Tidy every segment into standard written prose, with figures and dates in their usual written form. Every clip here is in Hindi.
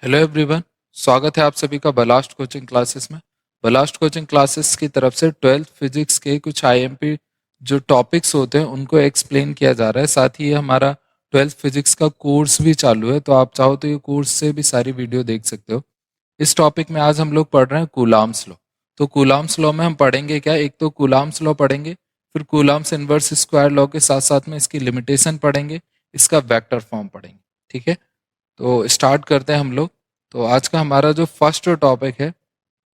Hello everyone. स्वागत है आप सभी का बलास्ट कोचिंग क्लासेस में। बलास्ट कोचिंग क्लासेस की तरफ से 12th फिजिक्स के कुछ आईएमपी जो टॉपिक्स होते हैं उनको एक्सप्लेन किया जा रहा है। साथ ही हमारा 12th फिजिक्स का कोर्स भी चालू है, तो आप चाहो तो ये कोर्स से भी सारी वीडियो देख सकते हो। इस टॉपिक में आज हम लोग पढ़ रहे हैं कूलाम्स लॉ। तो कूलाम्स लॉ में हम पढ़ेंगे क्या, एक तो कूलाम्स लॉ पढ़ेंगे, फिर कूलाम्स इनवर्स स्क्वायर लॉ के साथ साथ में इसकी लिमिटेशन पढ़ेंगे, इसका वेक्टर फॉर्म पढ़ेंगे। ठीक है, तो स्टार्ट करते हैं हम लोग। तो आज का हमारा जो फर्स्ट टॉपिक है,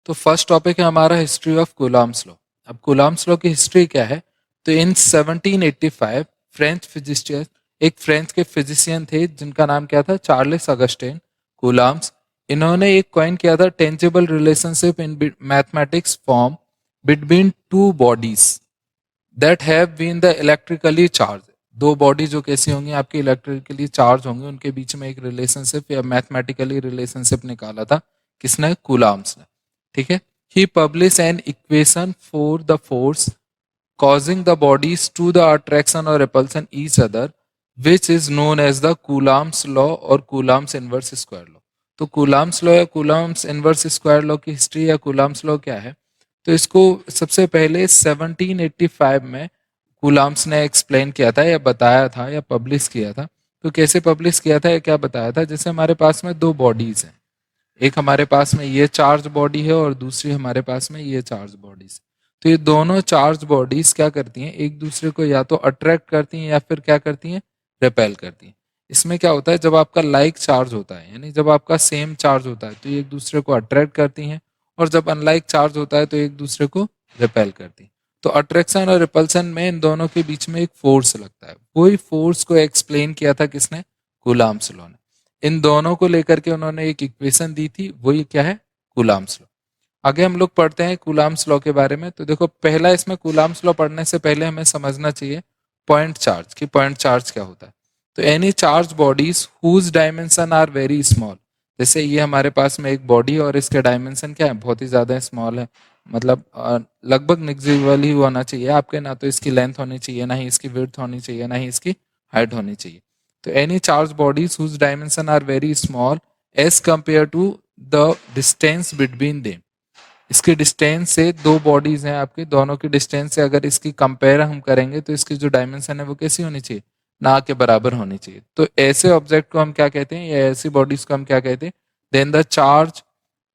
तो फर्स्ट टॉपिक है हमारा हिस्ट्री ऑफ कूलाम्स लॉ। अब कूलाम्स लॉ की हिस्ट्री क्या है, तो इन 1785 फ्रेंच फिजिशियन, एक फ्रेंच के फिजिशियन थे जिनका नाम क्या था, चार्ल्स अगस्टिन कूलाम्स। इन्होंने एक कॉइन किया था, tangible relationship in mathematics form between two bodies that have been the electrically charge. दो बॉडी जो कैसी होंगी, आपकी इलेक्ट्रिकली चार्ज होंगे, उनके बीच में एक रिलेशनशिप या मैथमेटिकली रिलेशनशिप निकाला था किसने, कूलाम्स ने। ठीक है, ही publish an equation for the force causing the bodies to the attraction or repulsion each other, which is known as the Coulomb's law और Coulomb's inverse square law। तो Coulomb's law या Coulomb's inverse square law की हिस्ट्री या Coulomb's law क्या है, तो इसको सबसे पहले 1785 में कूलाम्स ने एक्सप्लेन किया था या बताया था या पब्लिश किया था। तो कैसे पब्लिश किया था या क्या बताया था, जैसे हमारे पास में दो बॉडीज हैं, एक हमारे पास में ये चार्ज बॉडी है और दूसरी हमारे पास में ये चार्ज बॉडीज। तो ये दोनों चार्ज बॉडीज क्या करती हैं, एक दूसरे को या तो अट्रैक्ट करती हैं या फिर क्या करती हैं, रिपेल करती हैं। इसमें क्या होता है, जब आपका लाइक चार्ज होता है, यानी जब आपका सेम चार्ज होता है तो ये एक दूसरे को अट्रैक्ट करती हैं, और जब अनलाइक चार्ज होता है तो एक दूसरे को रिपेल करती हैं। तो अट्रैक्शन और रिपल्सन में इन दोनों के बीच में एक फोर्स लगता है, वही फोर्स को एक्सप्लेन किया था किसने, कूलाम्स लॉ ने। इन दोनों को लेकर के उन्होंने एक इक्वेशन दी थी, वही क्या है, कूलाम्स लॉ। आगे हम लोग पढ़ते हैं कूलाम्स लॉ के बारे में। तो देखो, पहला इसमें कूलाम्स लॉ पढ़ने से पहले हमें समझना चाहिए पॉइंट चार्ज की, पॉइंट चार्ज क्या होता है। तो any charge bodies whose dimension are very small, जैसे ये हमारे पास में एक बॉडी और इसके डायमेंशन क्या है, बहुत ही ज्यादा स्मॉल है, मतलब लगभग निग्जिबल ही होना चाहिए आपके, ना तो इसकी लेंथ होनी चाहिए, ना ही इसकी विड्थ होनी चाहिए, ना ही इसकी हाइट होनी चाहिए। तो any charge bodies whose dimension are very small as compare to the distance between them. इसके डिस्टेंस से, दो बॉडीज हैं आपकी, दोनों की डिस्टेंस से अगर इसकी कंपेयर हम करेंगे तो इसकी जो डायमेंशन है वो कैसी होनी चाहिए, ना के बराबर होनी चाहिए। तो ऐसे ऑब्जेक्ट को हम क्या कहते हैं, या ऐसी बॉडीज को हम क्या कहते हैं, then the charge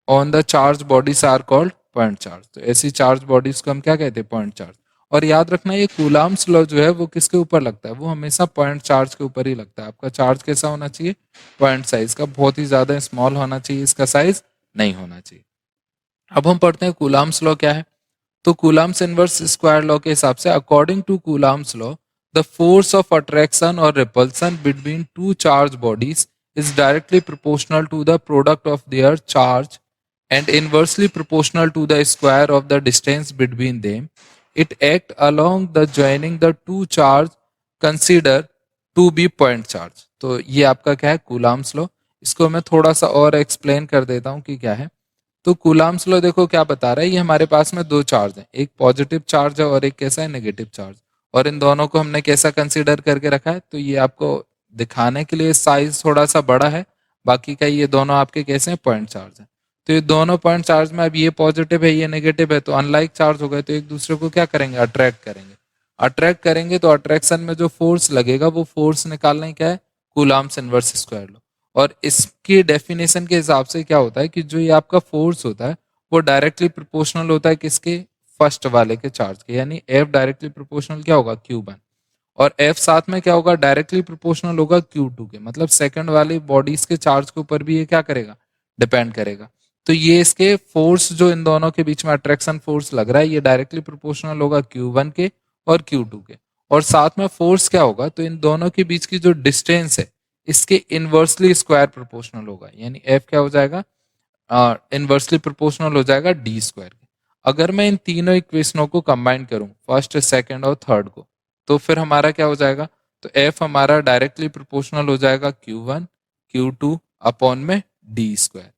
on the charge bodies are called point charge. तो ऐसी चार्ज बॉडीज को हम क्या कहते हैं, पॉइंट चार्ज। और याद रखना, ये कूलाम्स लॉ जो है वो किसके ऊपर लगता है, वो हमेशा पॉइंट चार्ज के ऊपर ही लगता है। आपका चार्ज कैसा होना चाहिए, पॉइंट साइज का, बहुत ही ज्यादा स्मॉल होना चाहिए, इसका साइज नहीं होना चाहिए। अब हम पढ़ते हैं कूलाम्स लॉ क्या है। तो कूलाम्स इनवर्स स्क्वायर लॉ के हिसाब से, according to Coulomb's law, the force of attraction और repulsion between two charge bodies is directly proportional to the product of their charge and inversely proportional to the square of the distance between them. It act along the joining the two charge consider to be point charge। तो ये आपका क्या है, कूलाम्स लॉ। इसको मैं थोड़ा सा और एक्सप्लेन कर देता हूँ कि क्या है। तो कूलाम्स लॉ देखो क्या बता रहा है, ये हमारे पास में दो चार्ज हैं, एक पॉजिटिव चार्ज है और एक कैसा है, नेगेटिव चार्ज। और इन दोनों को हमने कैसा कंसीडर करके रखा है, तो ये आपको दिखाने के लिए साइज थोड़ा सा बड़ा है, बाकी का ये दोनों आपके कैसे हैं, पॉइंट चार्ज हैं। तो ये दोनों पॉइंट चार्ज में अब ये पॉजिटिव है ये नेगेटिव है, तो अनलाइक चार्ज हो गए, तो एक दूसरे को क्या करेंगे, अट्रैक्ट करेंगे। अट्रैक्ट करेंगे तो अट्रैक्शन में जो फोर्स लगेगा वो फोर्स निकालने क्या है, कूलाम्स इनवर्स स्क्वायर लॉ। और इसकी डेफिनेशन के हिसाब से क्या होता है कि जो ये आपका फोर्स होता है वो डायरेक्टली प्रोपोर्शनल होता है किसके, फर्स्ट वाले के चार्ज के, यानी एफ डायरेक्टली प्रोपोर्शनल क्या होगा, Q1। और एफ साथ में क्या होगा, डायरेक्टली प्रोपोर्शनल होगा Q2 के, मतलब सेकंड वाली बॉडीज के चार्ज के ऊपर भी ये क्या करेगा, डिपेंड करेगा। तो ये इसके फोर्स जो इन दोनों के बीच में अट्रैक्शन फोर्स लग रहा है, ये डायरेक्टली प्रोपोर्शनल होगा Q1 के और Q2 के। और साथ में फोर्स क्या होगा, तो इन दोनों के बीच की जो डिस्टेंस है इसके इनवर्सली स्क्वायर प्रोपोर्शनल होगा, यानी एफ क्या हो जाएगा, इनवर्सली प्रोपोर्शनल हो जाएगा डी स्क्वायर के। अगर मैं इन तीनों इक्वेशनों को कंबाइन करूं, फर्स्ट सेकंड और थर्ड को, तो फिर हमारा क्या हो जाएगा, तो एफ हमारा डायरेक्टली प्रोपोर्शनल हो जाएगा Q1 Q2 अपॉन में डी स्क्वायर।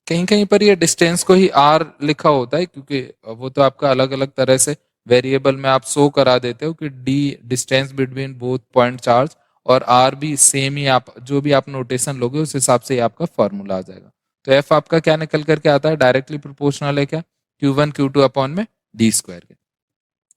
कहीं कहीं पर ये डिस्टेंस को ही आर लिखा होता है, क्योंकि वो तो आपका अलग अलग तरह से वेरिएबल में आप शो करा देते हो कि D distance between both point charge, और आर भी सेम ही, आप जो भी आप नोटेशन लोगे उस हिसाब से ही आपका फॉर्मूला आ जाएगा। तो एफ आपका क्या निकल करके आता है, डायरेक्टली प्रोपोर्शनल है क्या, Q1 Q2 अपॉन में डी स्क्वायर के।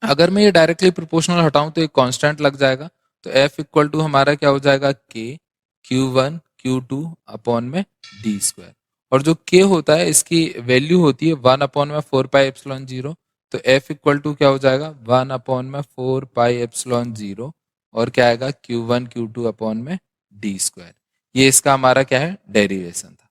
अगर मैं ये डायरेक्टली प्रोपोर्शनल हटाऊं तो एक कांस्टेंट लग जाएगा, तो एफ इक्वल टू हमारा क्या हो जाएगा, के Q1 Q2 अपॉन में डी स्क्वायर। और जो के होता है इसकी वैल्यू होती है 1 अपॉन में 4 पाई एप्सिलॉन जीरो, तो एफ इक्वल टू क्या हो जाएगा 1 अपॉन में 4 पाई एप्सिलॉन जीरो, और क्या आएगा Q1 Q2 अपॉन में डी स्क्वायर। ये इसका हमारा क्या है, डेरिवेशन था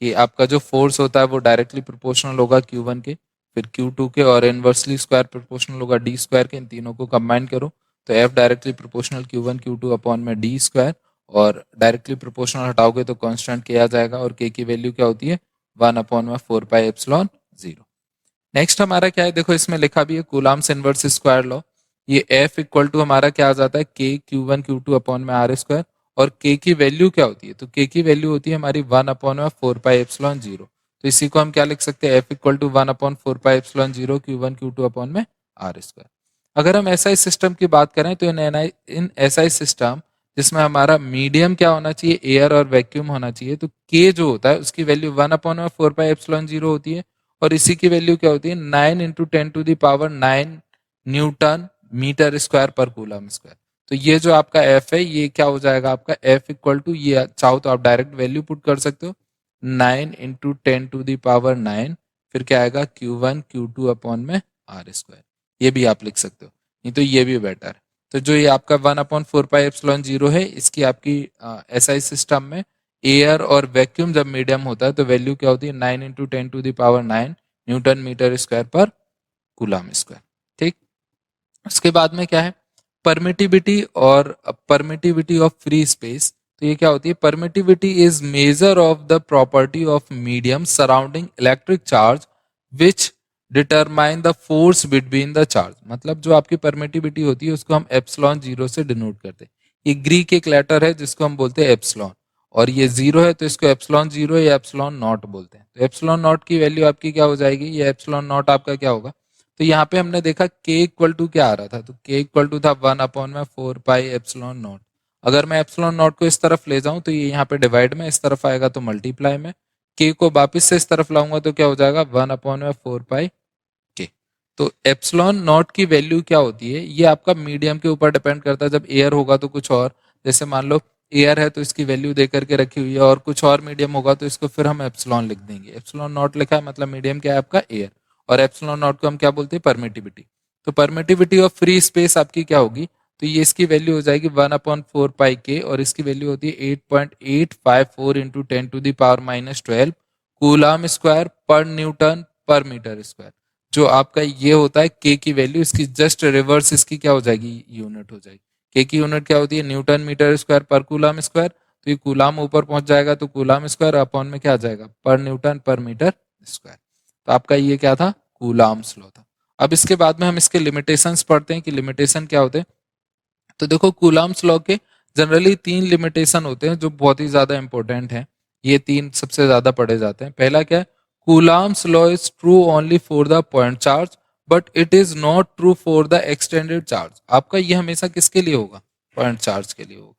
कि आपका जो फोर्स होता है वो डायरेक्टली प्रोपोर्शनल होगा Q1 के, फिर Q2 के, और इनवर्सली स्क्वायर प्रोपोर्शनल होगा डी स्क्वायर के। इन तीनों को कंबाइन करो तो F directly proportional Q1 Q2 upon में डी स्क्वायर, और डायरेक्टली प्रोपोर्शनल हटाओगे तो कांस्टेंट के आ जाएगा, और के की वैल्यू क्या होती है 1 अपॉन में 4 पाई एप्सिलॉन जीरो। नेक्स्ट हमारा क्या है, देखो इसमें लिखा भी है कूलम्स इनवर्स स्क्वायर लॉ। ये F इक्वल टू हमारा क्या आ जाता है, के Q1 Q2 अपॉन में आर स्क्वायर, और के की वैल्यू क्या होती है, तो के की वैल्यू होती है हमारी 1 अपॉन में 4 पाई एप्सिलॉन जीरो। तो इसी को हम क्या लिख सकते हैं, F equal to 1 upon 4 pi epsilon zero Q1 Q2 upon में आर स्क्वायर। अगर हम एसआई सिस्टम की बात करें तो इन एसआई सिस्टम जिसमें हमारा मीडियम क्या होना चाहिए, एयर और वैक्यूम होना चाहिए, तो के जो होता है उसकी वैल्यू 1 अपॉन में 4 पाई एप्सिलॉन जीरो होती है, और इसी की वैल्यू क्या होती है 9 इंटू 10⁻⁹ न्यूटन मीटर स्क्वायर पर कूलम स्क्वायर। तो ये जो आपका एफ है ये क्या हो जाएगा आपका, एफ इक्वल टू, ये चाहो तो आप डायरेक्ट वैल्यू पुट कर सकते हो 9 इंटू 10⁹, फिर क्या आएगा Q1 Q2 अपॉन में आर स्क्वायर। ये भी आप लिख सकते हो, नहीं तो ये भी बेटर है। तो जो ये आपका 1 अपॉन 4 पाई एप्सिलॉन जीरो है, इसकी आपकी एसआई सिस्टम में एयर और वैक्यूम जब मीडियम होता है तो वैल्यू क्या होती है 9 इंटू 10⁻⁹ न्यूटन मीटर स्क्वायर पर कूलम स्क्वायर। ठीक, उसके बाद में क्या है, परमिटिविटी और परमिटिविटी ऑफ फ्री स्पेस। तो ये क्या होती है, permittivity is measure of the property of medium surrounding electric charge which determine the force between the charge. मतलब जो आपकी परमिटिविटी होती है उसको हम एप्सिलॉन जीरो से डिनोट करते हैं। ये ग्रीक एक लेटर है जिसको हम बोलते हैं एप्सिलॉन, और ये जीरो है तो इसको एप्सिलॉन जीरो या एप्सिलॉन नॉट बोलते हैं। तो एप्सिलॉन नॉट की वैल्यू आपकी क्या हो जाएगी, ये एप्सिलॉन नॉट आपका क्या होगा, तो यहाँ पे हमने देखा के इक्वल टू क्या आ रहा था, तो के इक्वल टू था 1 अपॉन में 4 पाई एप्सिलॉन नॉट। अगर मैं एप्सिलॉन नॉट को इस तरफ ले जाऊं तो ये यहाँ पे डिवाइड में, इस तरफ आएगा तो मल्टीप्लाई में, के को वापिस से इस तरफ लाऊंगा तो क्या हो जाएगा 1 अपॉन में 4 पाई के। तो एप्सिलॉन नॉट की वैल्यू क्या होती है, ये आपका मीडियम के ऊपर डिपेंड करता है। जब एयर होगा तो कुछ और, जैसे मान लो एयर है तो इसकी वैल्यू दे करके रखी हुई है, और कुछ और मीडियम होगा तो इसको फिर हम एप्सिलॉन लिख देंगे। एप्सिलॉन नॉट लिखा है मतलब मीडियम क्या है आपका, एयर, और एप्सिलॉन नॉट को हम क्या बोलते हैं, परमिटिविटी। तो परमिटिविटी ऑफ फ्री स्पेस आपकी क्या होगी, तो ये इसकी वैल्यू हो जाएगी 1 अपॉन 4 पाई के, और इसकी वैल्यू होती है 8.854 इंटू 10⁻⁻12 कूलम स्क्वायर पर न्यूटन पर मीटर स्क्वायर। जो आपका ये होता है के की वैल्यू, इसकी जस्ट रिवर्स इसकी क्या हो जाएगी, यूनिट हो जाएगी। के की यूनिट क्या होती है, न्यूटन मीटर स्क्वायर पर कूलम स्क्वायर। तो ये कूलम ऊपर पहुंच जाएगा तो कूलम स्क्वायर अपॉन में क्या आ जाएगा, पर न्यूटन पर मीटर स्क्वायर। तो आपका ये क्या था, कूलम्स लॉ था। अब इसके बाद में हम इसके लिमिटेशंस पढ़ते हैं कि लिमिटेशन क्या होते हैं। तो देखो कूलम्स लॉ के जनरली 3 लिमिटेशन होते हैं जो बहुत ही ज्यादा इंपॉर्टेंट हैं। ये 3 सबसे ज्यादा पढ़े जाते हैं। पहला क्या है, Coulomb's law is true only for the point charge but it is not true for the extended charge. आपका ये हमेशा किसके लिए होगा, पॉइंट चार्ज के लिए होगा।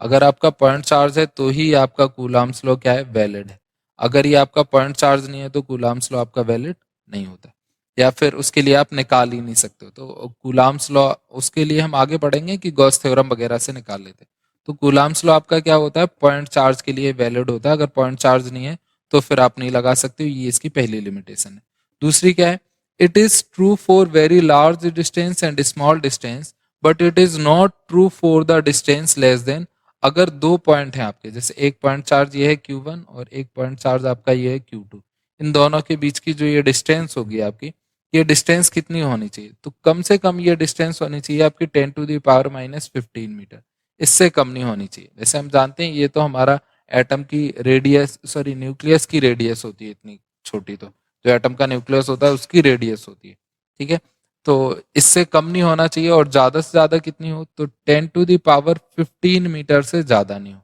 अगर आपका पॉइंट चार्ज है तो ही आपका कूलम्स लॉ क्या है, वैलिड है। अगर ये आपका पॉइंट चार्ज नहीं है तो कूलम्स लॉ आपका वैलिड नहीं होता, या फिर उसके लिए आप निकाल ही नहीं सकते हो। तो कूलम्स लॉ उसके लिए हम आगे पढ़ेंगे कि गॉस थ्योरम वगैरह से निकाल लेते हैं। तो कूलम्स लॉ आपका क्या होता है, पॉइंट चार्ज के लिए वैलिड होता है। अगर पॉइंट चार्ज नहीं है तो फिर आप नहीं लगा सकते हो, ये इसकी पहली लिमिटेशन है। दूसरी क्या है, it is true for very large distance and small distance but it is not true for the distance less than. अगर 2 पॉइंट हैं आपके, जैसे एक पॉइंट चार्ज ये है Q1 और एक पॉइंट चार्ज आपका ये है Q2, इन दोनों के बीच की जो ये डिस्टेंस होगी आपकी, ये डिस्टेंस कितनी होनी चाहिए, तो कम से कम ये डिस्टेंस होनी चाहिए आपकी 10⁻⁻15 मीटर। इससे कम नहीं होनी चाहिए। जैसे हम जानते हैं ये तो हमारा एटम की रेडियस, सॉरी न्यूक्लियस की रेडियस होती है इतनी छोटी, तो जो एटम का न्यूक्लियस होता है उसकी रेडियस होती है। ठीक है, तो इससे कम नहीं होना चाहिए, और ज्यादा से ज्यादा कितनी हो, तो 10⁻15 मीटर से ज्यादा नहीं हो।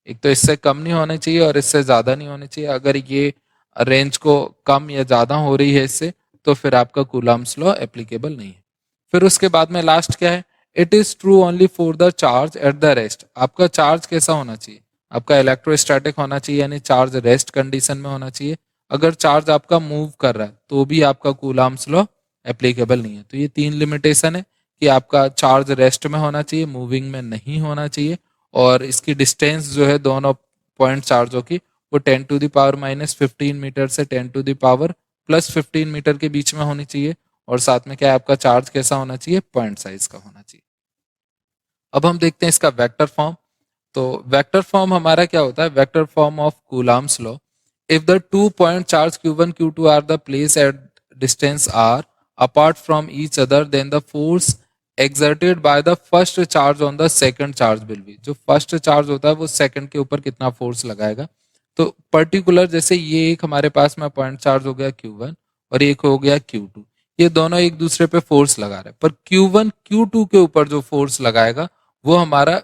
एक तो इससे कम नहीं होने चाहिए और इससे ज्यादा नहीं होने चाहिए। अगर ये रेंज को कम या ज्यादा हो रही है इससे, तो फिर आपका कूलम्स लॉ एप्लीकेबल नहीं है। फिर उसके बाद में लास्ट क्या है, it is true only for the charge at the rest. आपका चार्ज कैसा होना चाहिए? आपका इलेक्ट्रोस्टैटिक होना चाहिए, यानी चार्ज रेस्ट कंडीशन में होना चाहिए। अगर चार्ज आपका मूव कर रहा है तो भी आपका कूलाम्स लॉ एप्लीकेबल नहीं है। तो ये 3 लिमिटेशन है कि आपका चार्ज रेस्ट में होना चाहिए, मूविंग में नहीं होना चाहिए, और इसकी डिस्टेंस जो है दोनों पॉइंट चार्जों की वो 10⁻⁻15 मीटर से 10⁻+15 मीटर के बीच में होनी चाहिए। और साथ में क्या है, आपका चार्ज कैसा होना चाहिए? पॉइंट साइज का होना चाहिए। अब हम देखते हैं इसका वेक्टर फॉर्म। तो वेक्टर फॉर्म हमारा क्या होता है? Vector form of Coulomb's law, if the 2 point charge q1 q2 are the place at distance r apart from each other, then the force exerted by the first charge on the second charge will be। जो फर्स्ट चार्ज होता है वो सेकंड के ऊपर कितना फोर्स लगाएगा। तो पर्टिकुलर जैसे ये एक हमारे पास में पॉइंट चार्ज हो गया q1 और एक हो गया q2, ये दोनों एक दूसरे पे फोर्स लगा रहे हैं, पर q1 q2 के ऊपर जो फोर्स लगाएगा वो हमारा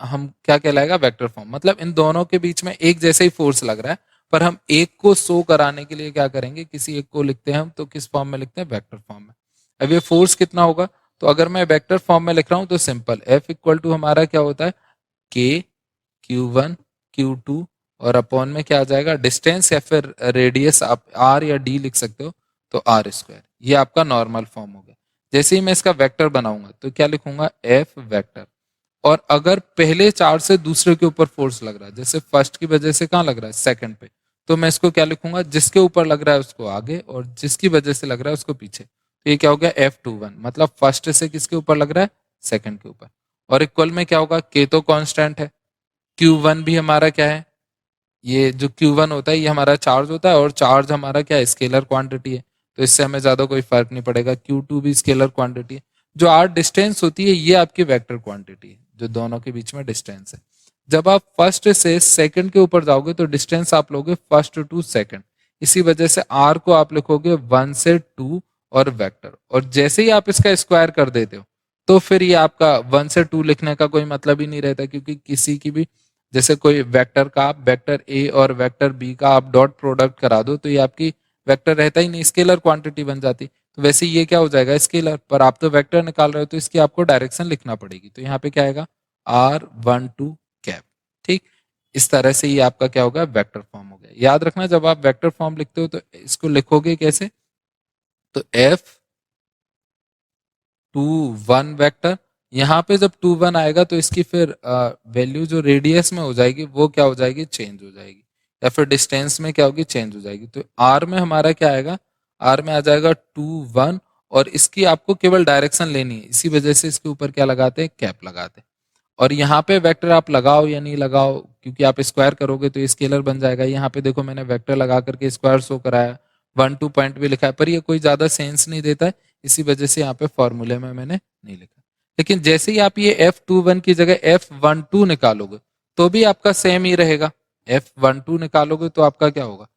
हम क्या कहलाएगा? Vector form. मतलब इन दोनों के बीच में एक जैसे ही फोर्स लग रहा है, पर हम एक को शो कराने के लिए क्या करेंगे? किसी एक को लिखते हैं हम, तो किस फॉर्म में लिखते हैं? वेक्टर फॉर्म में। अब ये फोर्स कितना होगा? तो अगर मैं वेक्टर फॉर्म में लिख रहा हूं तो सिंपल, F इक्वल टू हमारा क्या होता है? K Q1 Q2 और अपॉन में क्या आ जाएगा? डिस्टेंस या फिर रेडियस, आप R या D लिख सकते हो, तो R²। ये आपका नॉर्मल फॉर्म हो गया। जैसे ही मैं इसका वेक्टर बनाऊंगा तो क्या लिखूंगा? F vector. और अगर पहले चार्ज से दूसरे के ऊपर फोर्स लग रहा है, जैसे फर्स्ट की वजह से कहाँ लग रहा है? सेकंड पे, तो मैं इसको क्या लिखूंगा? जिसके ऊपर लग रहा है उसको आगे और जिसकी वजह से लग रहा है उसको पीछे। तो ये क्या हो गया? F21। मतलब फर्स्ट से किसके ऊपर लग रहा है? सेकंड के ऊपर। और इक्वल में क्या होगा? K तो कांस्टेंट है, Q1 भी हमारा क्या है? ये जो Q1 होता है ये हमारा चार्ज होता है, और चार्ज हमारा क्या है? स्केलर क्वांटिटी है, तो इससे हमें ज्यादा कोई फर्क नहीं पड़ेगा। Q2 भी स्केलर क्वांटिटी है। जो R डिस्टेंस होती है ये आपकी वेक्टर क्वांटिटी है, जो दोनों के बीच में डिस्टेंस है। जब आप फर्स्ट से सेकंड के ऊपर जाओगे तो डिस्टेंस आप लोगे फर्स्ट टू सेकंड, इसी वजह से R को आप लिखोगे 1 से 2 और वेक्टर। और जैसे ही आप इसका स्क्वायर कर देते हो तो फिर ये आपका 1 से 2 लिखने का कोई मतलब ही नहीं रहता, क्योंकि किसी की भी जैसे कोई वेक्टर का आप वेक्टर ए और वेक्टर बी का आप डॉट प्रोडक्ट करा दो तो ये आपकी वेक्टर रहता ही नहीं, स्केलर क्वांटिटी बन जाती। तो वैसे ये क्या हो जाएगा? स्केलर। पर आप तो वेक्टर निकाल रहे हो तो इसकी आपको डायरेक्शन लिखना पड़ेगी, तो यहाँ पे क्या आएगा? R12 cap. ठीक, इस तरह से ये आपका क्या होगा? वेक्टर फॉर्म हो गया। याद रखना जब आप वेक्टर फॉर्म लिखते हो तो इसको लिखोगे कैसे? तो F21 वेक्टर, यहाँ पे जब 21 आएगा तो इसकी फिर वैल्यू जो रेडियस में हो जाएगी वो क्या हो जाएगी? चेंज हो जाएगी, या फिर डिस्टेंस में क्या होगी? चेंज हो जाएगी। तो आर में हमारा क्या आएगा? आर में आ जाएगा 21, और इसकी आपको केवल डायरेक्शन लेनी है, इसी वजह से इसके ऊपर क्या लगाते हैं? कैप लगाते हैं। और यहाँ पे वेक्टर आप लगाओ या नहीं लगाओ, क्योंकि आप स्क्वायर करोगे तो ये स्केलर बन जाएगा। यहाँ पे देखो मैंने वेक्टर लगा करके स्क्वायर शो कराया, 1 2 पॉइंट भी लिखा है, पर ये कोई ज्यादा सेंस नहीं देता है, इसी वजह से यहाँ पे फॉर्मूले में मैंने नहीं लिखा। लेकिन जैसे ही आप ये F21 की जगह F12 निकालोगे तो भी आपका सेम ही रहेगा। F12 निकालोगे तो आपका क्या होगा?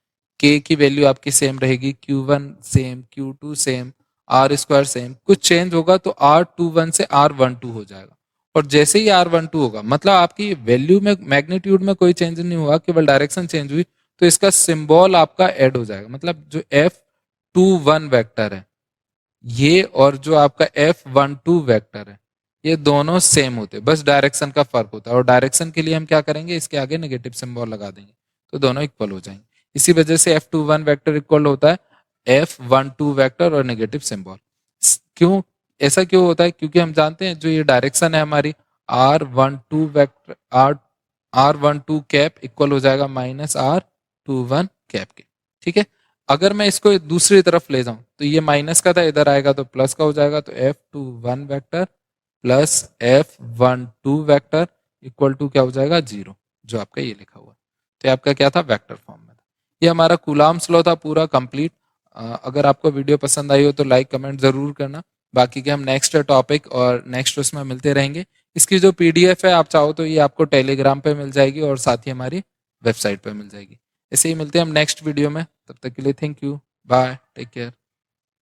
K की वैल्यू आपकी सेम रहेगी, Q1 same, Q2 same, R² same. कुछ चेंज होगा तो R21 से R12 हो जाएगा। और जैसे ही R12 होगा, मतलब आपकी वैल्यू में मैग्नीट्यूड में कोई चेंज नहीं हुआ, केवल डायरेक्शन चेंज हुई, तो इसका सिंबल आपका ऐड हो जाएगा। मतलब जो F21 वेक्टर है ये और जो आपका F12 वेक्टर है ये दोनों सेम होते हैं, बस डायरेक्शन का फर्क होता है। और डायरेक्शन के लिए हम क्या करेंगे? इसके आगे नेगेटिव सिंबल लगा देंगे तो दोनों इक्वल हो जाएंगे। इसी वजह से F21 वेक्टर इक्वल होता है F12 वेक्टर और नेगेटिव सिंबल। क्यों ऐसा क्यों होता है? क्योंकि हम जानते हैं जो ये डायरेक्शन है हमारी R12 vector R12 cap equal हो जाएगा -R21 कैप के। ठीक है, अगर मैं इसको दूसरी तरफ ले जाऊं तो ये माइनस का था, इधर आएगा तो प्लस का हो जाएगा। तो F21 vector plus F12 vector equal to क्या हो जाएगा? 0, जो आपका ये लिखा हुआ है। तो ये आपका क्या था? वेक्टर फॉर्म में था। ये हमारा कूलाम्स लॉ था पूरा कंप्लीट। अगर आपको वीडियो पसंद आई हो तो लाइक कमेंट जरूर करना। बाकी के हम नेक्स्ट टॉपिक और नेक्स्ट उसमें मिलते रहेंगे। इसकी जो PDF है आप चाहो तो ये आपको टेलीग्राम पे मिल जाएगी और साथ ही हमारी वेबसाइट पे मिल जाएगी। ऐसे ही मिलते हैं हम नेक्स्ट वीडियो में, तब तक के लिए thank you, bye, take care.